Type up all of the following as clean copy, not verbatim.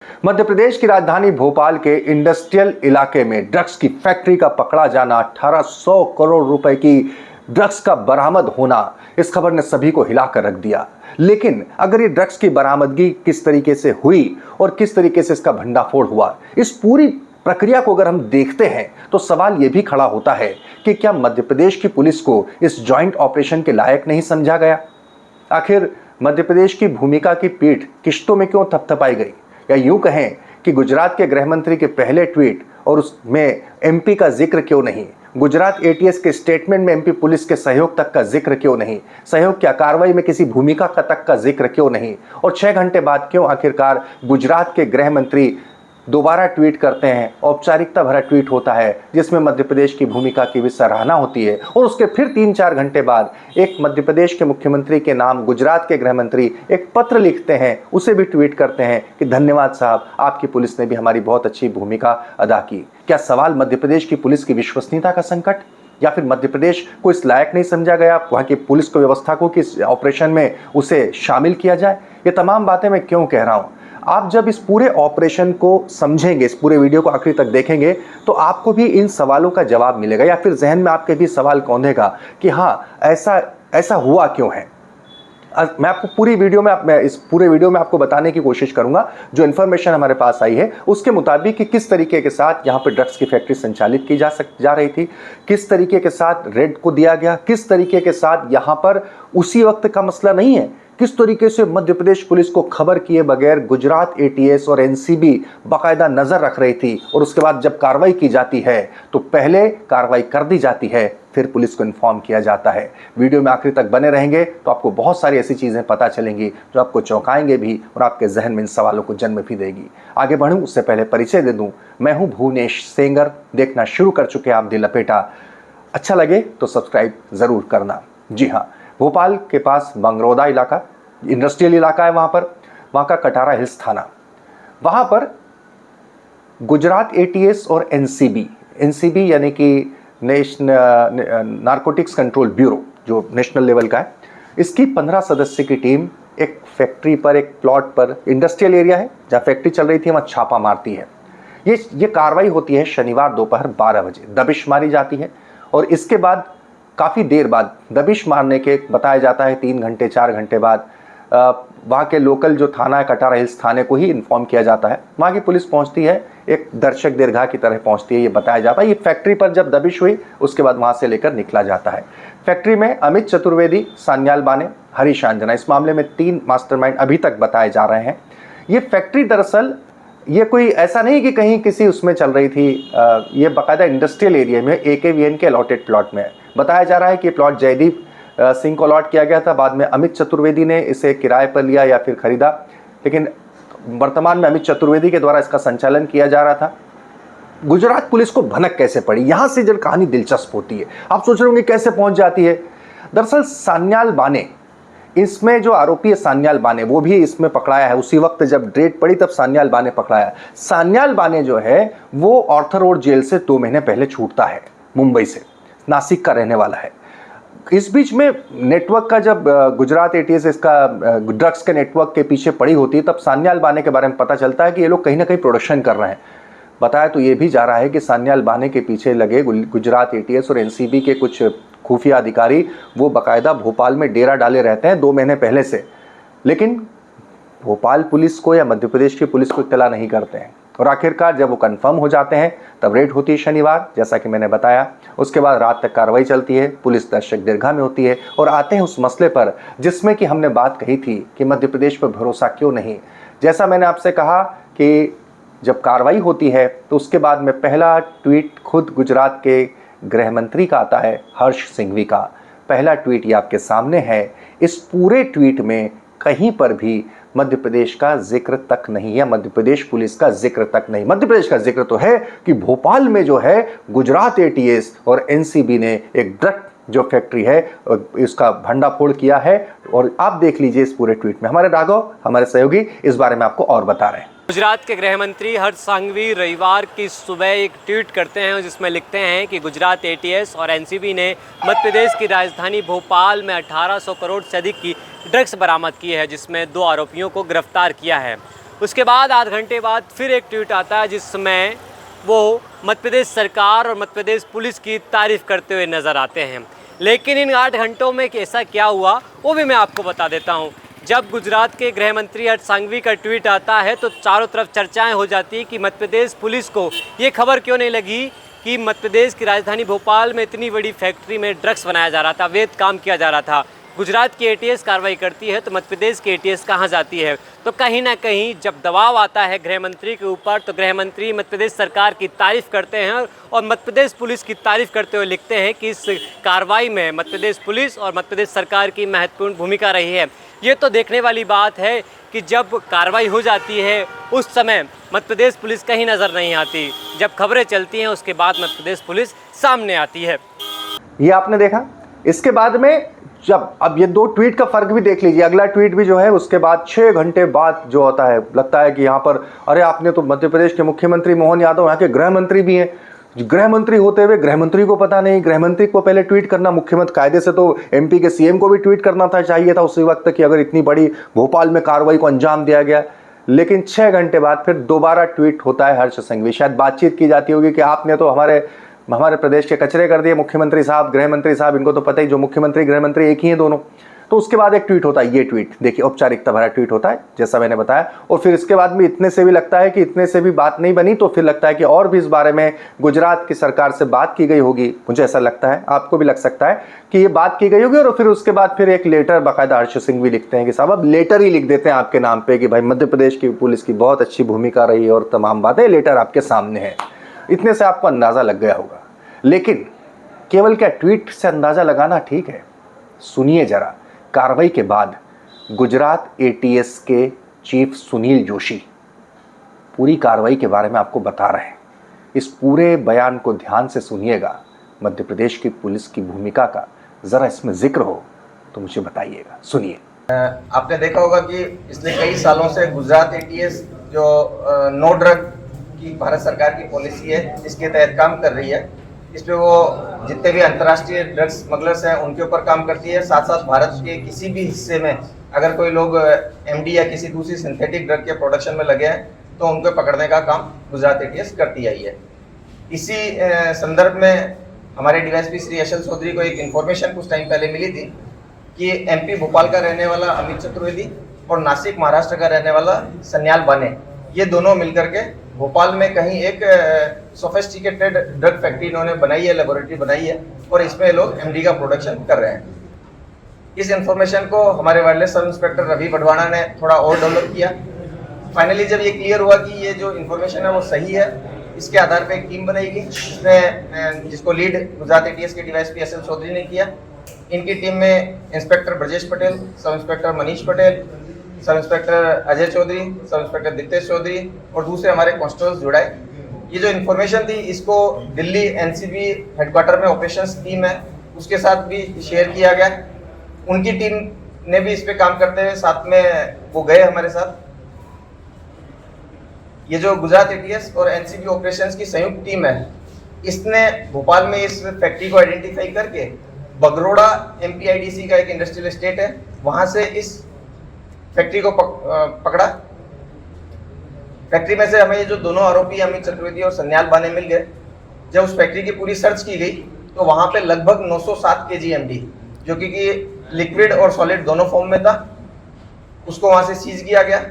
मध्य प्रदेश की राजधानी भोपाल के इंडस्ट्रियल इलाके में ड्रग्स की फैक्ट्री का पकड़ा जाना, 1800 करोड़ रुपए की ड्रग्स का बरामद होना, इस खबर ने सभी को हिलाकर रख दिया। लेकिन अगर ये ड्रग्स की बरामदगी किस तरीके से हुई और किस तरीके से इसका भंडाफोड़ हुआ, इस पूरी प्रक्रिया को अगर हम देखते हैं तो सवाल यह भी खड़ा होता है कि क्या मध्य प्रदेश की पुलिस को इस जॉइंट ऑपरेशन के लायक नहीं समझा गया? आखिर मध्य प्रदेश की भूमिका की पीठ किश्तों में क्यों थपथपाई गई? या यूं कहें कि गुजरात के गृह मंत्री के पहले ट्वीट और उसमें एमपी का जिक्र क्यों नहीं? गुजरात एटीएस के स्टेटमेंट में एमपी पुलिस के सहयोग तक का जिक्र क्यों नहीं? सहयोग क्या, कार्रवाई में किसी भूमिका का तक का जिक्र क्यों नहीं? और 6 घंटे बाद क्यों आखिरकार गुजरात के गृह मंत्री दोबारा ट्वीट करते हैं? औपचारिकता भरा ट्वीट होता है जिसमें मध्य प्रदेश की भूमिका की भी सराहना होती है, और उसके फिर 3-4 घंटे बाद एक मध्य प्रदेश के मुख्यमंत्री के नाम गुजरात के गृह मंत्री एक पत्र लिखते हैं, उसे भी ट्वीट करते हैं कि धन्यवाद साहब, आपकी पुलिस ने भी हमारी बहुत अच्छी भूमिका अदा की। क्या सवाल मध्य प्रदेश की पुलिस की विश्वसनीयता का संकट, या फिर मध्य प्रदेश को इस लायक नहीं समझा गया वहां की पुलिस को, व्यवस्था को, कि इस ऑपरेशन में उसे शामिल किया जाए? ये तमाम बातें मैं क्यों कह रहा हूं? आप जब इस पूरे ऑपरेशन को समझेंगे, इस पूरे वीडियो को आखिरी तक देखेंगे, तो आपको भी इन सवालों का जवाब मिलेगा, या फिर जहन में आपके भी सवाल कौंधेगा कि हाँ, ऐसा हुआ क्यों है। मैं आपको पूरी वीडियो में मैं इस पूरे वीडियो में आपको बताने की कोशिश करूंगा जो इन्फॉर्मेशन हमारे पास आई है उसके मुताबिक कि किस तरीके के साथ यहां पर ड्रग्स की फैक्ट्री संचालित की जा रही थी, किस तरीके के साथ रेड को दिया गया, किस तरीके के साथ यहां पर उसी वक्त का मसला नहीं है, किस तरीके से मध्य प्रदेश पुलिस को खबर किए बगैर गुजरात एटीएस और एनसीबी बाकायदा नजर रख रही थी, और उसके बाद जब कार्रवाई की जाती है तो पहले कार्रवाई कर दी जाती है, फिर पुलिस को इन्फॉर्म किया जाता है। वीडियो में आखिर तक बने रहेंगे तो आपको बहुत सारी ऐसी चीजें पता चलेंगी जो आपको चौंकाएंगे भी और आपके जहन में इन सवालों को जन्म भी देगी। आगे बढ़ूं उससे पहले परिचय दे दूं, मैं हूं भुवनेश सेंगर। देखना शुरू कर चुके हैं आप दी लपेटा, अच्छा लगे तो सब्सक्राइब जरूर करना। जी हाँ, भोपाल के पास मंगरौदा इलाका, इंडस्ट्रियल इलाका है, वहां का कटारा हिल्स थाना, वहां पर गुजरात एटीएस और एनसीबी यानी कि नारकोटिक्स कंट्रोल ब्यूरो जो नेशनल लेवल का है, इसकी 15 सदस्य की टीम एक फैक्ट्री पर, एक प्लॉट पर, इंडस्ट्रियल एरिया है जहां फैक्ट्री चल रही थी, वहां छापा मारती है। ये कार्रवाई होती है शनिवार दोपहर 12 बजे, दबिश मारी जाती है, और इसके बाद काफ़ी देर बाद, दबिश मारने के बताया जाता है 3 घंटे 4 घंटे बाद, वहाँ के लोकल जो थाना है कटारा हिल्स थाने को ही इन्फॉर्म किया जाता है। वहाँ की पुलिस पहुँचती है, एक दर्शक दीर्घा की तरह पहुँचती है, ये बताया जाता है। ये फैक्ट्री पर जब दबिश हुई उसके बाद वहाँ से लेकर निकला जाता है। फैक्ट्री में अमित चतुर्वेदी, सान्याल बाने, हरीश आंजना, इस मामले में 3 मास्टरमाइंड अभी तक बताए जा रहे हैं। ये फैक्ट्री दरअसल ये कोई ऐसा नहीं कि कहीं किसी उसमें चल रही थी, ये बाकायदा इंडस्ट्रियल एरिया में AKVN के अलॉटेड प्लॉट में है। बताया जा रहा है कि प्लॉट जयदीप सिंह को अलॉट किया गया था, बाद में अमित चतुर्वेदी ने इसे किराए पर लिया या फिर खरीदा, लेकिन वर्तमान में अमित चतुर्वेदी के द्वारा इसका संचालन किया जा रहा था। गुजरात पुलिस को भनक कैसे पड़ी, यहां से जब कहानी दिलचस्प होती है। आप सोच रहे होंगे कैसे पहुंच जाती है। दरअसल सान्याल बाने, इसमें जो आरोपी है सान्याल बाने, वो भी इसमें पकड़ाया है। उसी वक्त जब रेड पड़ी तब सान्याल बाने पकड़ाया। सान्याल बाने जो है वो ऑर्थर रोड जेल से 2 महीने पहले छूटता है, मुंबई से, नासिक का रहने वाला है। इस बीच में नेटवर्क का, जब गुजरात एटीएस इसका ड्रग्स के नेटवर्क के पीछे पड़ी होती है, तब सान्याल बाने के बारे में पता चलता है कि ये लोग कहीं ना कहीं प्रोडक्शन कर रहे हैं। बताया तो ये भी जा रहा है कि सान्याल बाने के पीछे लगे गुजरात एटीएस और एनसीबी के कुछ खुफिया अधिकारी, वो बाकायदा भोपाल में डेरा डाले रहते हैं 2 महीने पहले से, लेकिन भोपाल पुलिस को या मध्य प्रदेश की पुलिस को इत्तला नहीं करते हैं। और आखिरकार जब वो कंफर्म हो जाते हैं तब रेड होती है शनिवार, जैसा कि मैंने बताया। उसके बाद रात तक कार्रवाई चलती है, पुलिस दर्शक दीर्घा में होती है, और आते हैं उस मसले पर जिसमें कि हमने बात कही थी कि मध्य प्रदेश पर भरोसा क्यों नहीं। जैसा मैंने आपसे कहा कि जब कार्रवाई होती है तो उसके बाद में पहला ट्वीट खुद गुजरात के गृह मंत्री का आता है, हर्ष सिंघवी का। पहला ट्वीट ये आपके सामने है। इस पूरे ट्वीट में कहीं पर भी मध्य प्रदेश का जिक्र तक नहीं है, मध्य प्रदेश पुलिस का जिक्र तक नहीं। मध्य प्रदेश का जिक्र तो है कि भोपाल में जो है गुजरात एटीएस और एनसीबी ने एक ड्रग जो फैक्ट्री है इसका भंडाफोड़ किया है। और आप देख लीजिए इस पूरे ट्वीट में, हमारे राघव, हमारे सहयोगी इस बारे में आपको और बता रहे हैं। गुजरात के गृह मंत्री हर्ष संघवी रविवार की सुबह एक ट्वीट करते हैं जिसमें लिखते हैं कि गुजरात एटीएस और एनसीबी ने मध्य प्रदेश की राजधानी भोपाल में 1800 करोड़ से अधिक की ड्रग्स बरामद की है, जिसमें 2 आरोपियों को गिरफ्तार किया है। उसके बाद आध घंटे बाद फिर एक ट्वीट आता है जिसमें वो मध्य प्रदेश सरकार और मध्य प्रदेश पुलिस की तारीफ़ करते हुए नज़र आते हैं। लेकिन इन 8 घंटों में ऐसा क्या हुआ वो भी मैं आपको बता देता हूँ। जब गुजरात के गृह मंत्री हर्ष सांघवी का ट्वीट आता है तो चारों तरफ चर्चाएं हो जाती हैं कि मध्य प्रदेश पुलिस को ये खबर क्यों नहीं लगी कि मध्य प्रदेश की राजधानी भोपाल में इतनी बड़ी फैक्ट्री में ड्रग्स बनाया जा रहा था, अवैध काम किया जा रहा था। गुजरात की एटीएस कार्रवाई करती है तो मध्य प्रदेश की एटीएस कहाँ जाती है? तो कहीं ना कहीं जब दबाव आता है गृह मंत्री के ऊपर तो गृह मंत्री मध्य प्रदेश सरकार की तारीफ़ करते हैं और मध्य प्रदेश पुलिस की तारीफ़ करते हुए लिखते हैं कि इस कार्रवाई में मध्य प्रदेश पुलिस और मध्य प्रदेश सरकार की महत्वपूर्ण भूमिका रही है। ये तो देखने वाली बात है कि जब कार्रवाई हो जाती है उस समय मध्य प्रदेश पुलिस कहीं नज़र नहीं आती, जब खबरें चलती हैं उसके बाद मध्य प्रदेश पुलिस सामने आती है। ये आपने देखा। इसके बाद में जब अब ये 2 ट्वीट का फर्क भी देख लीजिए। अगला ट्वीट भी जो है उसके बाद 6 घंटे बाद जो होता है, लगता है कि यहाँ पर अरे आपने तो मध्य प्रदेश के मुख्यमंत्री मोहन यादव यहाँ के गृह मंत्री भी हैं, गृह मंत्री होते हुए गृह मंत्री को पता नहीं, गृह मंत्री को पहले ट्वीट करना। मुख्यमंत्री कायदे से तो एमपी के सीएम को भी ट्वीट करना था, चाहिए था उसी वक्त कि अगर इतनी बड़ी भोपाल में कार्रवाई को अंजाम दिया गया। लेकिन 6 घंटे बाद फिर दोबारा ट्वीट होता है हर्ष संघवी। शायद बातचीत की जाती होगी कि आपने तो हमारे प्रदेश के कचरे कर दिए मुख्यमंत्री साहब, गृह मंत्री साहब, इनको तो पता ही, जो मुख्यमंत्री गृह मंत्री एक ही हैं दोनों। तो उसके बाद एक ट्वीट होता है, ये ट्वीट देखिए औपचारिकता भरा ट्वीट होता है जैसा मैंने बताया। और फिर इसके बाद भी इतने से भी लगता है कि इतने से भी बात नहीं बनी, तो फिर लगता है कि और भी इस बारे में गुजरात की सरकार से बात की गई होगी। मुझे ऐसा लगता है, आपको भी लग सकता है कि ये बात की गई होगी। और फिर उसके बाद फिर एक लेटर बाकायदा हर्ष संघवी लिखते हैं कि साहब अब लेटर ही लिख देते हैं आपके नाम पे कि भाई मध्य प्रदेश की पुलिस की बहुत अच्छी भूमिका रही है और तमाम बातें, लेटर आपके सामने है। इतने से आपको अंदाज़ा लग गया होगा। लेकिन केवल क्या ट्वीट से अंदाज़ा लगाना ठीक है? सुनिए जरा, कार्रवाई के बाद गुजरात एटीएस के चीफ सुनील जोशी पूरी कार्रवाई के बारे में आपको बता रहे हैं। इस पूरे बयान को ध्यान से सुनिएगा। मध्य प्रदेश की पुलिस की भूमिका का ज़रा इसमें जिक्र हो तो मुझे बताइएगा। सुनिए। आपने देखा होगा कि पिछले कई सालों से गुजरात एटीएस जो नो ड्रग की भारत सरकार की पॉलिसी है इसके तहत काम कर रही है। इस पे वो जितने भी अंतर्राष्ट्रीय ड्रग्स स्मगलर्स हैं उनके ऊपर काम करती है। साथ साथ भारत के किसी भी हिस्से में अगर कोई लोग एमडी या किसी दूसरी सिंथेटिक ड्रग के प्रोडक्शन में लगे हैं तो उनको पकड़ने का काम गुजरात एटीएस करती आई है। इसी संदर्भ में हमारे डीवाईएसपी श्री यशल चौधरी को एक इन्फॉर्मेशन कुछ टाइम पहले मिली थी कि एमपी भोपाल का रहने वाला अमित चतुर्वेदी और नासिक महाराष्ट्र का रहने वाला सन्याल बाने, ये दोनों मिलकर के भोपाल में कहीं एक सोफिस्टिकेटेड ड्रग फैक्ट्री इन्होंने बनाई है, लेबोरेटरी बनाई है और इसमें लोग एमडी का प्रोडक्शन कर रहे हैं। इस इंफॉर्मेशन को हमारे वायरलेस सब इंस्पेक्टर रवि बडवाना ने थोड़ा और डेवलप किया। फाइनली जब ये क्लियर हुआ कि ये जो इन्फॉर्मेशन है वो सही है, इसके आधार पर एक टीम बनाएगी जिसको लीड गुजरात एटीएस के डीवाईएसपी एसएल चौधरी ने किया। इनकी टीम में inspector Brajesh Patel, sub inspector Manish Patel, sub inspector Ajay Chaudhary, sub inspector Ditesh Chaudhary और दूसरे हमारे कांस्टेबल्स जुड़ाए। ये जो इन्फॉर्मेशन थी इसको दिल्ली एनसीबी हेडक्वार्टर में ऑपरेशंस टीम है उसके साथ भी शेयर किया गया। उनकी टीम ने भी इस पे काम करते हुए साथ में वो गए हमारे साथ। ये जो गुजरात एटीएस और एनसीबी ऑपरेशंस की संयुक्त टीम है इसने भोपाल में इस फैक्ट्री को आइडेंटिफाई करके बगरोड़ा एमपीआईडीसी का एक इंडस्ट्रियल एस्टेट है वहां से इस फैक्ट्री को पकड़ा। फैक्ट्री में से हमें ये जो दोनों आरोपी अमित चतुर्वेदी और सन्याल बाने मिल गए। जब उस फैक्ट्री की पूरी सर्च की गई तो वहां पे लगभग 907 केजी एमडी जो कि लिक्विड और सॉलिड दोनों फॉर्म में था उसको वहां से सीज किया गया।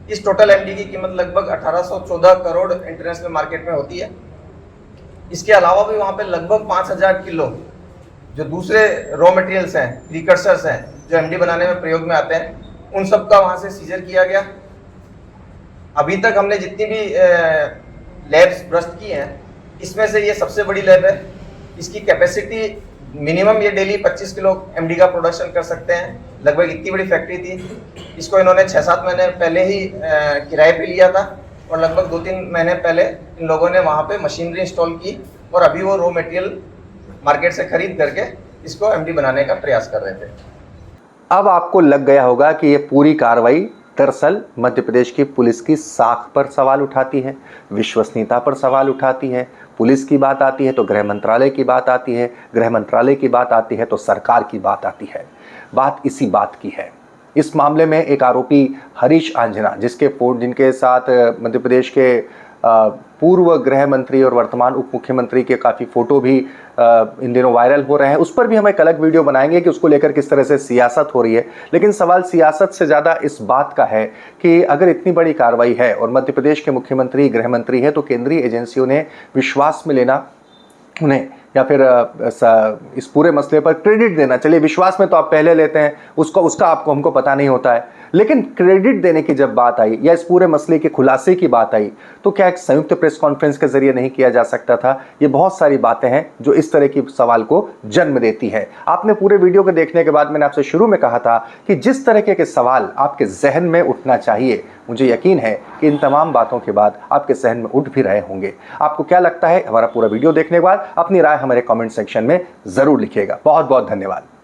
इस टोटल एमडी की कीमत लगभग 1814 करोड़ इंटरनेशनल मार्केट में होती है। इसके अलावा भी वहां पे लगभग 5000 किलो जो दूसरे रॉ मटेरियल्स हैं, प्रीकर्सर्स हैं जो एमडी बनाने में प्रयोग में आते हैं, उन सब का वहां से सीजर किया गया। अभी तक हमने जितनी भी लैब्स ब्रस्ट की हैं इसमें से ये सबसे बड़ी लैब है। इसकी कैपेसिटी मिनिमम ये डेली 25 किलो एमडी का प्रोडक्शन कर सकते हैं। लगभग इतनी बड़ी फैक्ट्री थी। इसको इन्होंने 6-7 महीने पहले ही किराए पे लिया था और लगभग 2-3 महीने पहले इन लोगों ने वहाँ पे मशीनरी इंस्टॉल की और अभी वो रॉ मटेरियल मार्केट से खरीद करके इसको एमडी बनाने का प्रयास कर रहे थे। अब आपको लग गया होगा कि ये पूरी कार्रवाई दरअसल मध्य प्रदेश की पुलिस की साख पर सवाल उठाती है, विश्वसनीयता पर सवाल उठाती है। पुलिस की बात आती है तो गृह मंत्रालय की बात आती है, गृह मंत्रालय की बात आती है तो सरकार की बात आती है। बात इसी बात की है इस मामले में एक आरोपी हरीश आंजना, जिनके साथ मध्य प्रदेश के पूर्व गृह मंत्री और वर्तमान उप मुख्यमंत्री के काफ़ी फ़ोटो भी इन दिनों वायरल हो रहे हैं, उस पर भी हम एक अलग वीडियो बनाएंगे कि उसको लेकर किस तरह से सियासत हो रही है। लेकिन सवाल सियासत से ज़्यादा इस बात का है कि अगर इतनी बड़ी कार्रवाई है और मध्य प्रदेश के मुख्यमंत्री गृह मंत्री है, तो केंद्रीय एजेंसियों ने विश्वास में लेना उन्हें, या फिर इस पूरे मसले पर क्रेडिट देना। चलिए, विश्वास में तो आप पहले लेते हैं, उसका आपको हमको पता नहीं होता है, लेकिन क्रेडिट देने की जब बात आई या इस पूरे मसले के खुलासे की बात आई, तो क्या एक संयुक्त प्रेस कॉन्फ्रेंस के जरिए नहीं किया जा सकता था? ये बहुत सारी बातें हैं जो इस तरह की सवाल को जन्म देती है। आपने पूरे वीडियो को देखने के बाद मैंने आपसे शुरू में कहा था कि जिस तरह के सवाल आपके जहन में उठना चाहिए, मुझे यकीन है कि इन तमाम बातों के बाद आपके जहन में उठ भी रहे होंगे। आपको क्या लगता है? हमारा पूरा वीडियो देखने के बाद अपनी राय हमारे कमेंट सेक्शन में जरूर लिखिएगा। बहुत बहुत धन्यवाद।